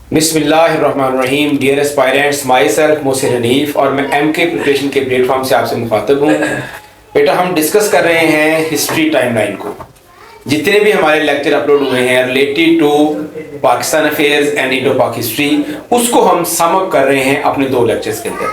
बिस्मिल्लाहिर्रहमानिर्रहीम। Dear aspirants, myself Mohsin Hanif और मैं एमके प्रिपरेशन के प्लेटफॉर्म से आपसे मुखातब हूँ। बेटा, हम डिस्कस कर रहे हैं हिस्ट्री टाइमलाइन को। जितने भी हमारे लेक्चर अपलोड हुए हैं related to Pakistan affairs and Indo Pak history, उसको हम सम अप कर रहे हैं अपने दो लेक्चर्स के अंदर।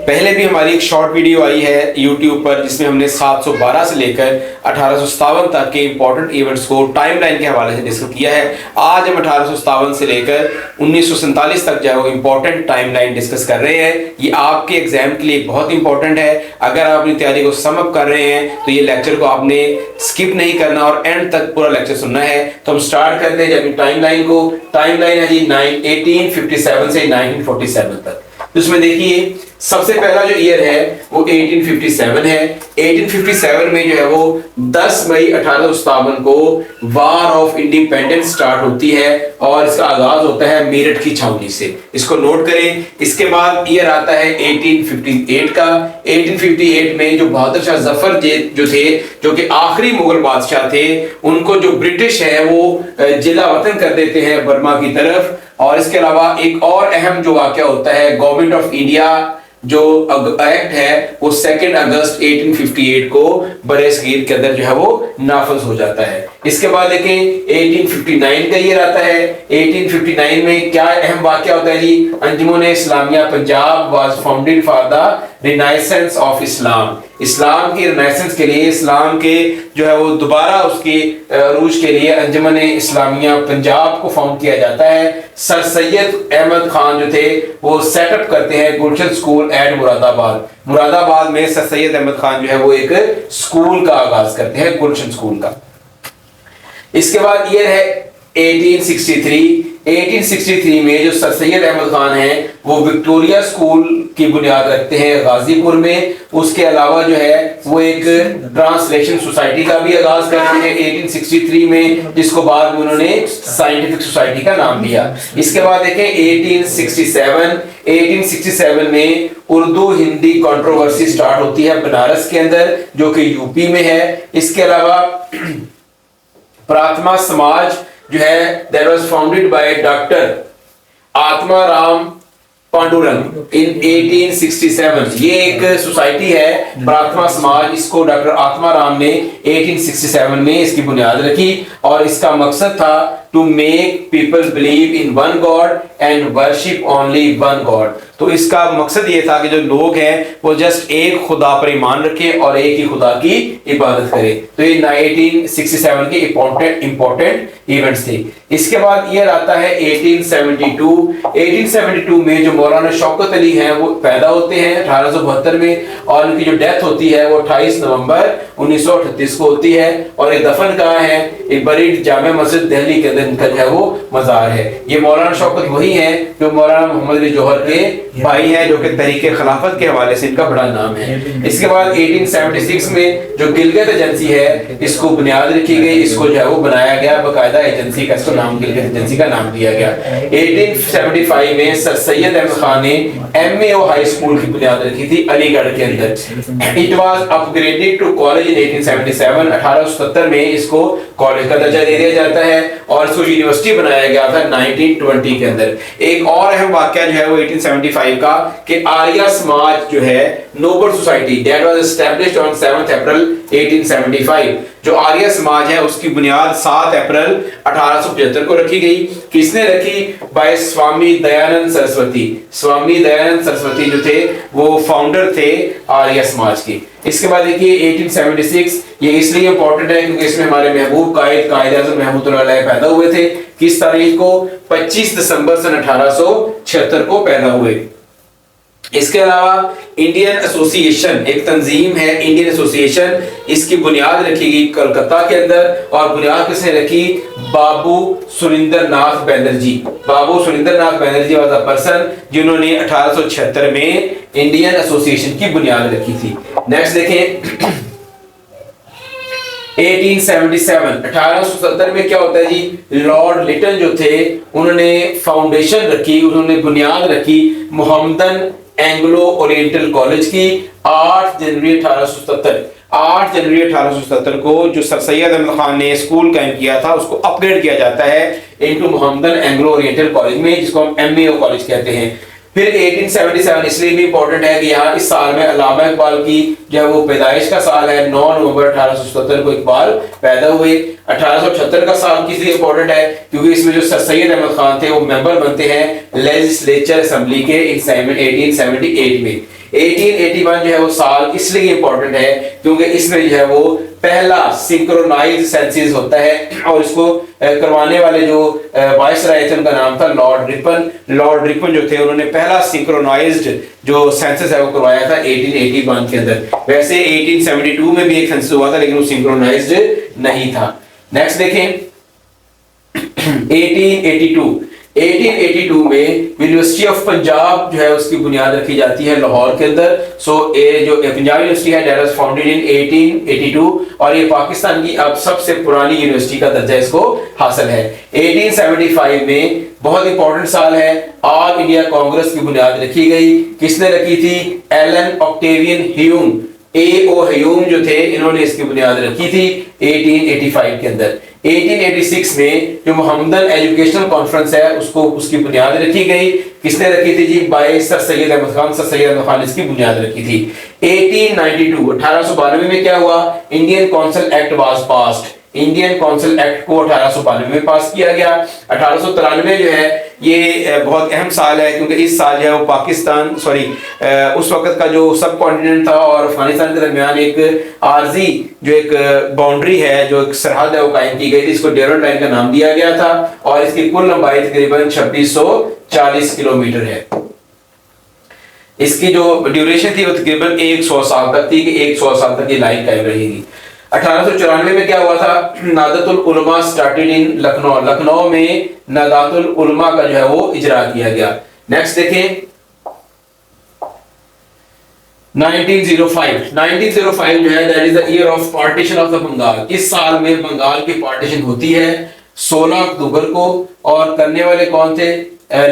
पहले भी हमारी एक शॉर्ट वीडियो आई है यूट्यूब पर जिसमें हमने 712 से लेकर 1857 तक के इंपॉर्टेंट इवेंट्स को टाइमलाइन के हवाले से डिस्कस किया है। आज हम 1857 से लेकर 1947 तक जो है वो इंपॉर्टेंट टाइमलाइन डिस्कस कर रहे हैं। ये आपके एग्जाम के लिए बहुत इंपॉर्टेंट है। अगर आप अपनी तैयारी को सम अप कर रहे हैं तो ये लेक्चर को आपने स्किप नहीं करना और एंड तक पूरा लेक्चर सुनना है। तो हम स्टार्ट करते हैं जब टाइमलाइन को। टाइमलाइन है जी 1857 से 1947 तक। तो इसमें देखिए सबसे पहला जो ईयर है वो 1857 है। 1857 में जो है वो 10 मई 1857 को वार ऑफ इंडिपेंडेंस स्टार्ट होती है और इसका आगाज होता है मेरठ की छावनी से। इसको नोट करें। इसके बाद ईयर आता है 1858 का। 1858 में जो बहादुर शाह जफर जो थे, जो कि आखिरी मुगल बादशाह थे, उनको जो ब्रिटिश है वो जिला वतन कर देते हैं बर्मा की तरफ। और इसके अलावा एक और अहम जो वाकया होता है, गवर्नमेंट ऑफ इंडिया जो एक्ट है वो 2 अगस्त 1858 को बरेसगीर के अंदर जो है वो नाफज हो जाता है। इसके बाद देखें 1859 का ईयर आता है। 1859 में क्या अहम वाकया होता है जी? Anjuman Islamia Punjab was founded for the renaissance of Islam. Islam की रिनाइसेंस के लिए, इस्लाम के जो है वो दोबारा उसकी अरूज के लिए अंजुमन इस्लामिया पंजाब को फाउंड किया जाता है। सर सैयद अहमद खान जो थे वो सेटअप करते हैं गुलशन स्कूल एट मुरादाबाद। मुरादाबाद में सर सैयद अहमद खान जो है वो एक स्कूल का आगाज करते हैं, गुलशन स्कूल का। इसके बाद ईयर है 1863। 1863 में जो सर सैयद अहमद खान हैं वो विक्टोरिया स्कूल की बुनियाद रखते हैं गाजीपुर में। उसके अलावा जो है वो एक ट्रांसलेशन सोसाइटी का भी आगाज करते हैं 1863 में, जिसको बाद में उन्होंने साइंटिफिक सोसाइटी का नाम दिया। इसके बाद देखें 1867 में उर्दू हिंदी कंट्रोवर्सी स्टार्ट होती है बनारस के अंदर, जो कि यूपी में है। इसके अलावा प्रार्थना समाज जो है that was founded by doctor Atmaram Pandurang in 1867। ये एक सोसाइटी है प्रार्थना समाज, इसको डॉक्टर आत्माराम ने 1867 में इसकी बुनियाद रखी और इसका मकसद था to make people believe in one God and worship only one God. तो इसका मकसद ये था कि जो लोग हैं वो जस्ट एक खुदा पर ईमान रखें और एक ही खुदा की इबादत करें। तो ये 1867 के इंपॉर्टेंट इवेंट्स थे। इसके बाद ईयर आता है 1872। 1872 में जो मौलाना शौकत अली हैं वो पैदा होते हैं 1872 में और उनकी जो डेथ होती है वो 28 नवंबर 1938 को होती है। और ये दफन कहाँ है? एक बड़ी जामे मस्जिद दिल्ली के अंदर इनका जो है वो मजार है। ये मौलाना शौकत वही हैं जो मौलाना मोहम्मद अली जौहर के भाई हैं, जो कि तहरीक खिलाफत के हवाले से इनका बड़ा नाम है। इसके बाद 1876 में जो गिलगित एजेंसी है इसको बुनियाद रखी गई, इसको जो है वो बनाया गया बाकायदा एजेंसी का, इसको नाम गिलगित एजेंसी का नाम दिया गया। 1875 में सर सैयद अहमद खान ने MAO हाई स्कूल की बुनियाद रखी थी अलीगढ़ के अंदर। It was upgraded to college in 1877। 1877 में इसको कॉलेज का दर्जा दे दिया जाता है और इसको यूनिवर्सिटी बनाया गया था 1920 के अंदर। एक और अहम वाकया जो है वो 1875 का कि आर्या समाज जो है noble society that was established on 7 April 1875। जो आर्य समाज है उसकी बुनियाद 7 अप्रैल 1875 को रखी गई। किसने रखी? बाय स्वामी दयानंद सरस्वती। स्वामी दयानंद सरस्वती जो थे वो फाउंडर थे आर्य समाज के। इसके बाद देखिए 1876, ये इसलिए इंपॉर्टेंट है क्योंकि इसमें हमारे महबूब कायद आज़म रहमतुल्लाह अलैह पैदा हुए थे। किस तारीख को? 25 दिसंबर सन 1876 को पैदा हुए। इसके अलावा इंडियन एसोसिएशन एक तंजीम है, इंडियन एसोसिएशन, इसकी बुनियाद रखी गई कलकत्ता के अंदर और बुनियाद किसने रखी? बाबू सुरेंद्र नाथ बैनर्जी। बाबू सुरेंद्र नाथ बैनर्जी वाज अ पर्सन जिन्होंने 1876 में इंडियन एसोसिएशन की बुनियाद रखी थी। नेक्स्ट देखें 1870 में क्या होता है जी? लॉर्ड लिटन जो थे उन्होंने फाउंडेशन रखी, उन्होंने बुनियाद रखी मोहम्मदन एंग्लो ओरिएंटल कॉलेज की 8 जनवरी 1870। 8 जनवरी 1877 को जो सर सैयद अहमद खान ने स्कूल कायम किया था उसको अपग्रेड किया जाता है into Mohammedan Anglo oriental college में, जिसको हम एमएओ कॉलेज कहते हैं। फिर 1877 इसलिए भी इंपॉर्टेंट है कि यहाँ इस साल में अल्लामा इकबाल की जो है वो पैदाइश का साल है। 9 नवंबर 1877 को इकबाल पैदा हुए। 1878 का साल किस लिए इंपॉर्टेंट है, क्योंकि इसमें जो सर सैयद अहमद खान थे वो मेंबर बनते हैं लेजिस्लेचर असेंबली के 1878 में। 1881 जो है वो साल इसलिए इंपॉर्टेंट है क्योंकि इसमें जो है वो पहला सिंक्रोनाइज सेंसस होता है और इसको करवाने वाले जो वाइसराय थे उनका नाम था लॉर्ड रिपन। लॉर्ड रिपन जो थे उन्होंने पहला सिंक्रोनाइज्ड जो सेंसस है वो करवाया था 1881 के अंदर। वैसे 1872 में भी एक सेंसस हुआ था लेकिन वो सिंक्रोनाइज्ड नहीं था। नेक्स्ट देखें 1882 में यूनिवर्सिटी ऑफ पंजाब जो है उसकी बुनियाद रखी जाती है लाहौर के अंदर। सो ये जो पंजाब यूनिवर्सिटी है दैट वाज फाउंडेड इन 1882 और ये पाकिस्तान की अब सबसे पुरानी यूनिवर्सिटी का दर्जा इसको हासिल है। 1875 में बहुत इंपॉर्टेंट साल है, ऑल इंडिया कांग्रेस की बुनियाद रखी गई। किसने रखी थी? Elon Octavian Hume, A.O. Hume जो थे इन्होंने इसकी बुनियाद रखी थी 1885 के अंदर। 1886 में जो मोहम्मदन एजुकेशनल कॉन्फ्रेंस है उसकी बुनियाद रखी गई। किसने रखी थी जी? By sir Syed Ahmad Khan. Sir Syed Ahmad Khan इसकी बुनियाद रखी थी। 1892 में क्या हुआ? Indian council act was passed. Indian council act को 1892 में पास किया गया। 1893 जो है ये बहुत अहम साल है क्योंकि इस साल जो है वो पाकिस्तान उस वक्त का जो सब कॉन्टिनेंट था और अफगानिस्तान के दरमियान एक आर्जी जो एक बाउंड्री है, जो एक सरहद है वो कायम की गई थी। इसको डेरोन लाइन का नाम दिया गया था और इसकी कुल लंबाई तकरीबन 2640 किलोमीटर है। इसकी जो ड्यूरेशन थी वो तकरीबन 100 साल तक थी कि 100 साल तक ये लाइन कायम रहेगी। 1894 में क्या हुआ था? नादतुल उलमा स्टार्टेड इन लखनऊ। लखनऊ में नादतुल उलमा का जो है वो इजरा किया गया। नेक्स्ट देखें 1905 जो है that is the year of partition of the Bengal. इस साल में बंगाल की पार्टीशन होती है 16 अक्टूबर को और करने वाले कौन थे?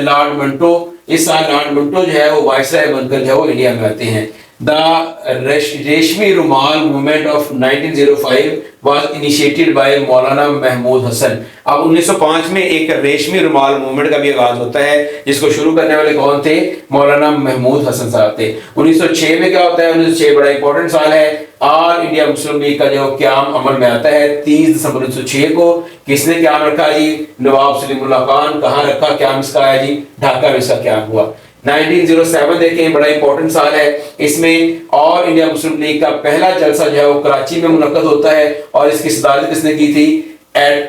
लॉर्ड मंटो। इस साल लॉर्ड मंटो जो है वो वाइसराय बनकर जो है वो इंडिया में आते हैं। The रेशमी रुमाल movement of 1905 was initiated by मौलाना महमूद हसन। अब 1905 में एक रेशमी रुमाल मूवमेंट का भी आगाज होता है जिसको शुरू करने वाले कौन थे? मौलाना महमूद हसन साहब थे। 1906 में क्या होता है? 1906 बड़ा इंपॉर्टेंट साल है। ऑल इंडिया मुस्लिम लीग का जो क्याम अमल में आता है 30 दिसंबर 1906 को। किसने क्याम रखा जी? नवाब सलीमुल्लाह खान। कहाँ रखा क्याम इसका? आया जी ढाका में इसका क्याम हुआ। 1907 देखें, बड़ा इंपॉर्टेंट साल है। इसमें ऑल इंडिया मुस्लिम लीग का पहला जलसा जो है वो कराची में मुनक्कद होता है और इसकी सदारत किसने की थी?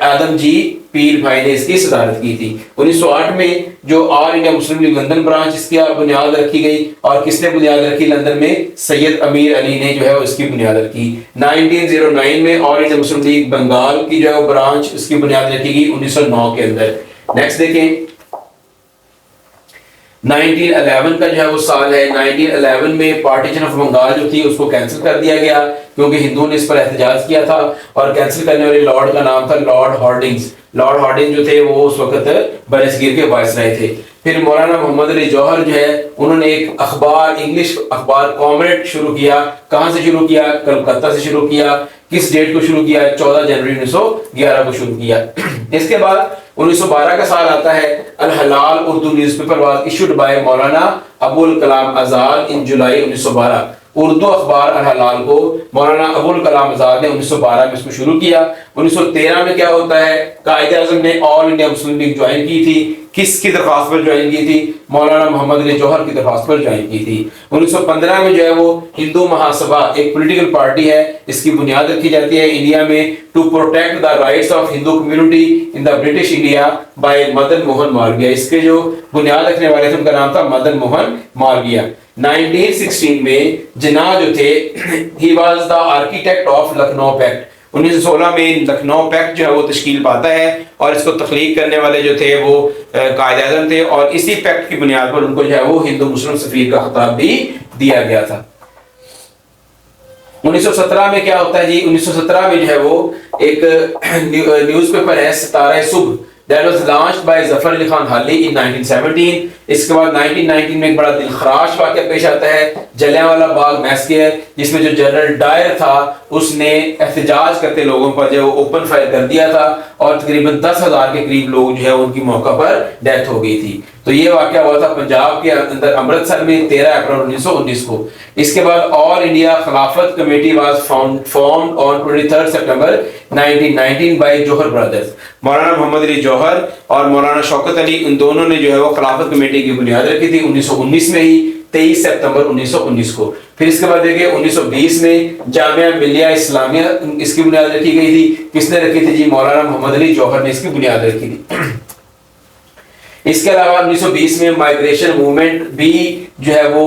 आदम जी पीर भाई ने इसकी सदारत की थी। 1908 में जो all India Muslim league London branch इसकी बुनियाद रखी गई और किसने बुनियाद रखी लंदन में? सैयद अमीर अली ने जो है इसकी बुनियाद रखी। 1909 में all India Muslim League Bengal की जो है ब्रांच इसकी बुनियाद रखी गई 1909 के अंदर। नेक्स्ट देखें 1911 का जो है वो साल है। 1911 में पार्टीशन ऑफ बंगाल जो थी उसको कैंसिल कर दिया गया क्योंकि हिंदुओं ने इस पर एहतजाज किया था और कैंसिल करने वाले लॉर्ड का नाम था लॉर्ड हॉर्डिंग्स। लॉर्ड हॉर्डिंग जो थे वो उस वक्त बरसगीर के वाइसराय थे। फिर मौलाना मोहम्मद अली जौहर जो है उन्होंने एक अखबार, इंग्लिश अखबार कॉमरेड शुरू किया। कहां से शुरू किया? कलकत्ता से शुरू किया। किस डेट को शुरू किया? 14 जनवरी 1911 को शुरू किया। इसके बाद 1912 का साल आता है। अल हलाल Urdu newspaper was issued by Maulana Abul Kalam Azad इन जुलाई 1912। उर्दू अखबार अल हलाल को मौलाना अबुल कलाम आजाद ने 1912 में इसको शुरू किया। 1913 में क्या होता है? कायदे आज़म ने all India Muslim league join की थी। किसकी दरख्वास्त पर ज्वाइन की थी? मौलाना मोहम्मद अली जौहर की दरख्वास्त पर ज्वाइन की थी। 1915 में जो है वो हिंदू महासभा एक पॉलिटिकल पार्टी है, इसकी बुनियाद रखी जाती है इंडिया में to protect the rights of Hindu community in the British India by Madan Mohan Malaviya. इसके जो बुनियाद रखने वाले थे उनका नाम था मदन मोहन मालवीय। 1916 में जिन्ना जो थे he was the architect of Lucknow pact. 1916 में लखनऊ पैक्ट जो है वो तश्कील पाता है और इसको तख्लीक करने वाले जो थे वो कायदे-आज़म थे और इसी पैक्ट की बुनियाद पर उनको जो है वो हिंदू मुस्लिम सफीर का खिताब भी दिया गया था। 1917 में क्या होता है जी? 1917 में जो है वो एक न्यूज़पेपर है सितारा सुबह that was launched by Zafar Ali Khan हाली इन 1917। इसके बाद 1919 में एक बड़ा दिलखराश वाक़या पेश आता है, जलियांवाला बाग मैसेकर, जिसमें जो जनरल डायर था उसने एहतजाज करते लोगों पर जो ओपन फायर कर दिया था और तकरीबन 10,000 के करीब लोग जो है उनकी मौका पर डेथ हो गई थी। तो ये वाक़या हुआ था पंजाब के अंदर अमृतसर में 13 अप्रैल 1919 को। इसके बाद all India Khilafat committee was formed on 23 September 1919 by Jauhar brothers. Maulana Mohammad Ali जौहर और मौलाना शौकत अली, इन दोनों ने जो है वो खिलाफत कमेटी की बुनियाद रखी थी 1919 में ही, 23 सितंबर 1919 को। फिर इसके बाद देखिए 1920 में जामिया मिलिया इस्लामिया इसकी बुनियाद रखी गई थी। किसने रखी थी जी? मौलाना मोहम्मद अली जौहर ने इसकी बुनियाद रखी थी। इसके अलावा 1920 में माइग्रेशन मूवमेंट भी जो है वो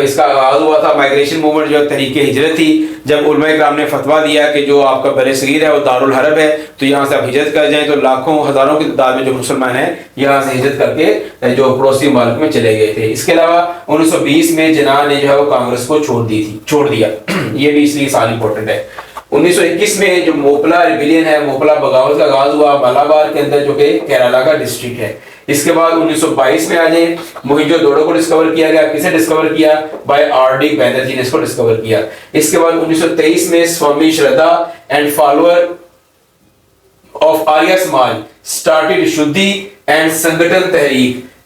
इसका आगाज हुआ था। माइग्रेशन मूवमेंट जो तरीके हिजरत थी, जब उलमा इकराम ने फतवा दिया कि जो आपका बर सगीर है वो दारुल हरब है, तो यहाँ से आप हिजरत कर जाएं, तो लाखों हजारों की तादाद में जो मुसलमान हैं यहाँ से हिजरत करके जो पड़ोसी मुल्क में चले गए थे। इसके अलावा 1920 में जिन्ना ने जो है वो कांग्रेस को छोड़ दिया ये भी इसलिए साल इंपॉर्टेंट है। 1921 में जो मोपला रिबिलियन है, मोपला बगावत का आगाज हुआ मलाबार के अंदर, जो कि केरला का डिस्ट्रिक्ट है। इसके बाद 1922 में आ जाए, मोहिंजोदड़ो को डिस्कवर किया गया। किसे डिस्कवर किया? Bye RD. बैनर्जी ने इसको डिस्कवर किया। इसके बाद 1923 में स्वामी श्रद्धा and follower of Arya Samaj started शुद्धि एंड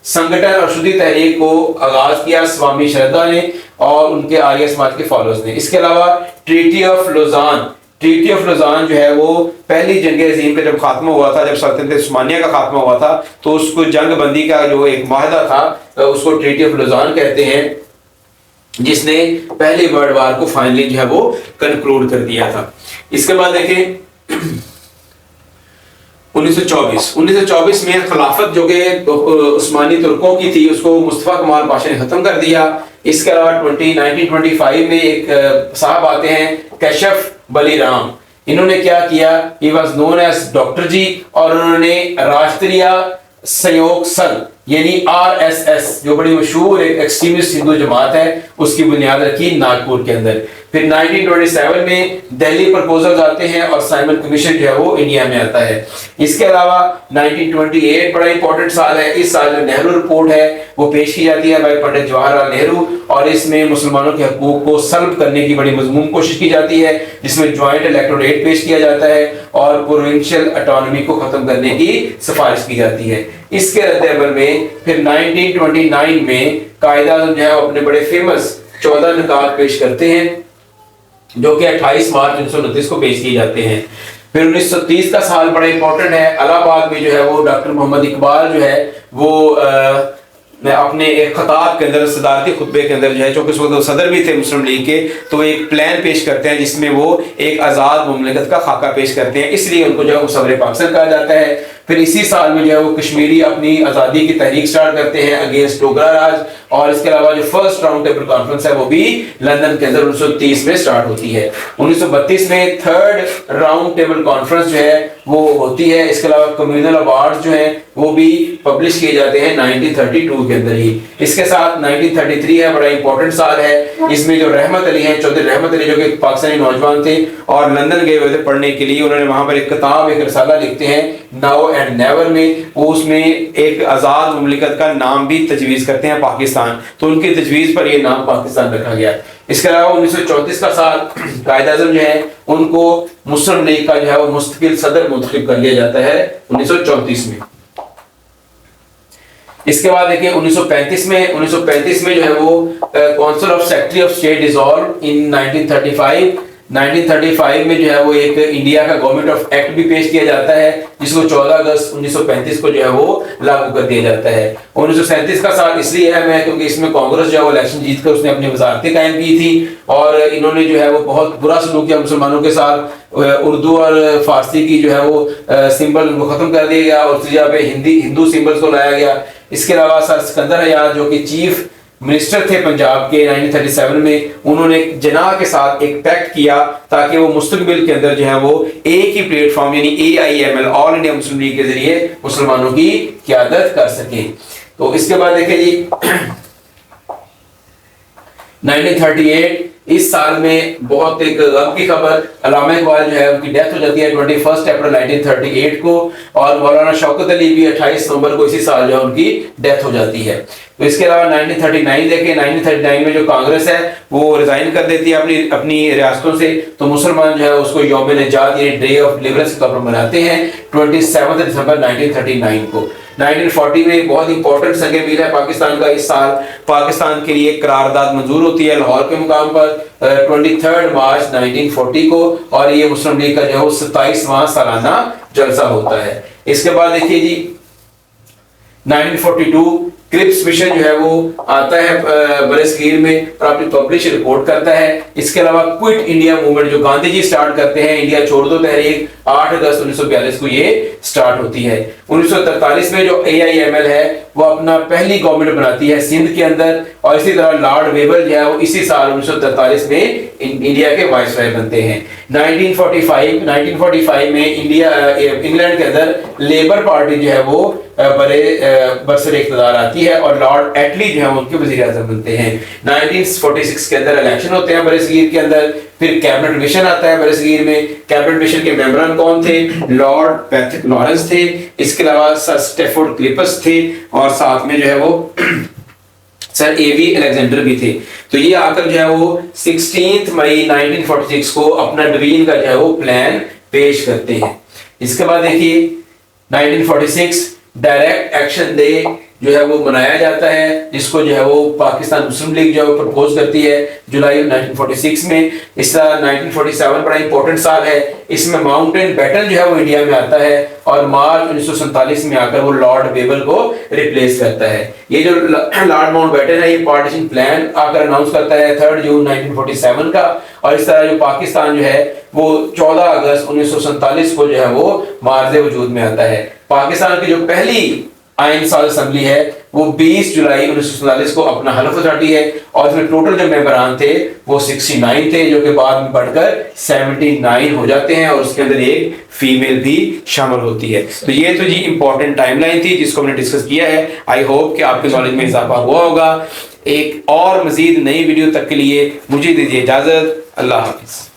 संगठन और शुद्धि तहरीक को आगाज किया स्वामी श्रद्धा ने और उनके आर्य समाज के फॉलोअर्स ने। इसके अलावा ट्रीटी ऑफ लुजान जो है वो पहली जंग अजीम पे जब खात्मा हुआ था, जब सल्तनत उस्मानिया का खात्मा हुआ था, तो उसको जंग बंदी का जो एक माहदा था उसको ट्रीटी ऑफ लुजान कहते हैं, जिसने पहली वर्ल्ड वार को फाइनली जो है वो कंक्लूड कर दिया था। इसके बाद देखें 1924 में खिलाफत जो कि उस्मानी तुर्कों की थी उसको मुस्तफा कमाल पाशा ने खत्म कर दिया। इसके अलावा 1925 में एक साहब आते हैं कैशफ बलीराम। इन्होंने क्या किया? He was known as doctor ji, और उन्होंने राष्ट्रीय सहयोग संघ यानी RSS जो बड़ी मशहूर एक एक्सट्रीमिस्ट हिंदू जमात है उसकी बुनियाद रखी नागपुर के अंदर। फिर 1927 में दिल्ली प्रपोजल्स आते हैं और साइमन कमीशन जो है वो इंडिया में आता है। इसके अलावा 1928 बड़ा इंपॉर्टेंट साल है। इस साल जो नेहरू रिपोर्ट है वो पेश की जाती है भाई पंडित जवाहरलाल नेहरू, और इसमें मुसलमानों के हकूक को सल्ब करने की बड़ी मजमून कोशिश की जाती है, जिसमें ज्वाइंट इलेक्टोरेट पेश किया जाता है और प्रोविंशियल ऑटोनॉमी को खत्म करने की सिफारिश की जाती है। इसके रद्द-ए-अमल में फिर 1929 में कायद-ए-आज़म जो है अपने बड़े फेमस 14 निकात पेश करते हैं, जो कि 28 मार्च 1929 को पेश किए जाते हैं। फिर 1930 का साल बड़ा इंपॉर्टेंट है। इलाहाबाद में जो है वो डॉक्टर मोहम्मद इकबाल जो है वो अपने एक खताब के अंदर, सदारती खुतबे के अंदर जो है, चूंकि उस वक्त सदर भी थे मुस्लिम लीग के, तो एक प्लान पेश करते हैं जिसमें वो एक आज़ाद मुमलिकत का खाका पेश करते हैं, इसलिए उनको जो है सदर पाकिस्तान कहा जाता है। फिर इसी साल में जो है वो कश्मीरी अपनी आज़ादी की तहरीक स्टार्ट करते हैं अगेंस्ट डोगरा राज, और इसके अलावा जो फर्स्ट राउंड टेबल कॉन्फ्रेंस है वो भी लंदन के अंदर 1930 में स्टार्ट होती है। 1932 में थर्ड राउंड टेबल कॉन्फ्रेंस जो है वो होती है। इसके अलावा कम्युनल अवार्ड्स जो हैं वो भी पब्लिश किए जाते हैं 1932 के अंदर ही। इसके साथ 1933 है, बड़ा इंपॉर्टेंट साल है। इसमें जो रहमत अली हैं, चौधरी रहमत अली, जो कि पाकिस्तानी नौजवान थे और लंदन गए हुए थे पढ़ने के लिए, उन्होंने वहां पर एक किताब, एक रिसाला लिखते हैं नाउ एंड नेवर में। वो उसमें एक आज़ाद मुमलिकत का नाम भी तजवीज़ करते हैं पाकिस्तान, तो उनकी तजवीज़ पर यह नाम पाकिस्तान रखा गया। इसके अलावा 1934 का साल कायद-ए-आज़म जो है उनको मुस्लिम लीग का जो है वो मुस्तकिल सदर मुंतखब कर लिया जाता है 1934 में। इसके बाद देखिए 1935 में जो है वो council of secretary of state dissolve in 1935 में जो है वो एक इंडिया का गवर्नमेंट ऑफ एक्ट भी पेश किया जाता है, जिसको 14 अगस्त 1935 को जो है वो लागू कर दिया जाता है। 1937 का साल इसलिए है क्योंकि इसमें कांग्रेस जो है वो इलेक्शन जीतकर उसने अपनी वजारतें कायम की थी और इन्होंने जो है वो बहुत बुरा सलूक किया मुसलमानों के साथ। उर्दू और फारसी की जो है वो सिंबल उनको खत्म कर दिया गया और उस जगह पे हिंदू सिंबल्स को लाया गया। इसके अलावा सर सिकंदर हयात जो कि चीफ मिनिस्टर थे पंजाब के 1937 में, उन्होंने जिन्ना के साथ एक पैक्ट किया ताकि वो मुस्तकबिल के अंदर जो है वो एक ही प्लेटफॉर्म यानी AIML all India Muslim league के जरिए मुसलमानों की क़यादत कर सके। तो इसके बाद देखिए जी 1938 इस साल में बहुत एक गम की खबर, अल्लामा इकबाल जो है उनकी डेथ हो जाती है 21 अप्रैल 1938 को, और मौलाना शौकत अली भी 28 नवंबर को इसी साल जो है उनकी डेथ हो जाती है। तो इसके अलावा 1939 देखें, 1939 में जो कांग्रेस है वो रिजाइन कर देती है अपनी अपनी रियासतों से, तो मुसलमान जो है उसको यौम निजात यानी डे ऑफ डिलीवरेंस के तौर पर मनाते हैं 27 दिसंबर 1939 को। 1940 में बहुत इंपॉर्टेंट संग मील है पाकिस्तान का। इस साल पाकिस्तान के लिए करारदाद मंजूर होती है लाहौर के मुकाम पर 23 मार्च 1940 को, और ये मुस्लिम लीग का जो है 27वां सालाना जलसा होता है। इसके बाद देखिए जी 1942 क्रिप्स मिशन जो है वो आता है बरसगीर में और अपनी पब्लिश रिपोर्ट करता है। इसके अलावा क्विट इंडिया मूवमेंट जो गांधी जी स्टार्ट करते हैं, इंडिया छोड़ दो तहरीक, 8 अगस्त 1942 को ये स्टार्ट होती है। 1943 में जो AIML है वो अपना पहली गवर्नमेंट बनाती है सिंध के अंदर, और इसी तरह लॉर्ड वेबल जो है वो इसी साल 1943 में इंडिया के वाइसरॉय बनते हैं। 1945 में इंग्लैंड के अंदर लेबर पार्टी जो है वो बरसर इक़्तिदार आती है और लॉर्ड एटली जो है उनके वज़ीर आज़म बनते हैं। 1946 के अंदर इलेक्शन होते हैं बरसगीर के अंदर, फिर कैबिनेट मिशन आता है बरसगीर में। कैबिनेट मिशन के मेंबरान कौन थे? लॉर्ड पैट्रिक लॉरेंस थे, इसके अलावा सर स्टेफोर्ड क्लिपस थे, और साथ में जो है वो सर एवी अलेक्जेंडर भी थे। तो ये आकर जो है वो 16 मई 1946 को अपना डिवीजन का जो है वो प्लान पेश करते हैं। इसके बाद देखिए 1946 डायरेक्ट एक्शन डे जो है वो मनाया जाता है, जिसको जो है वो पाकिस्तान मुस्लिम लीग जो है वो प्रपोज करती है जुलाई 1946 में। इस तरह 1947 बड़ा इंपॉर्टेंट साल है, इसमें माउंटेन बैटन जो है वो इंडिया में आता है, और मार्च 1947 में आकर वो लॉर्ड वेबल को रिप्लेस करता है। ये जो लॉर्ड माउंट बैटन है ये पार्टीशन प्लान आकर अनाउंस करता है 3 जून 1947 का, और इस तरह जो पाकिस्तान जो है वो 14 अगस्त 1947 को जो है वो मार्ज़े वजूद में आता है। पाकिस्तान की जो पहली आइन साज असेंबली है वो 20 जुलाई 1947 को अपना हलफ उठाती है, और इसमें टोटल जो मेंबरान थे वो 69 थे, जो कि बाद में बढ़कर 79 हो जाते हैं, और उसके अंदर एक फीमेल भी शामिल होती है। तो ये तो जी इंपॉर्टेंट टाइमलाइन थी जिसको हमने डिस्कस किया है। आई होप कि आपके नॉलेज में इजाफा हुआ होगा। एक और मजीद नई वीडियो तक के लिए मुझे दीजिए इजाजत। अल्लाह हाफिज।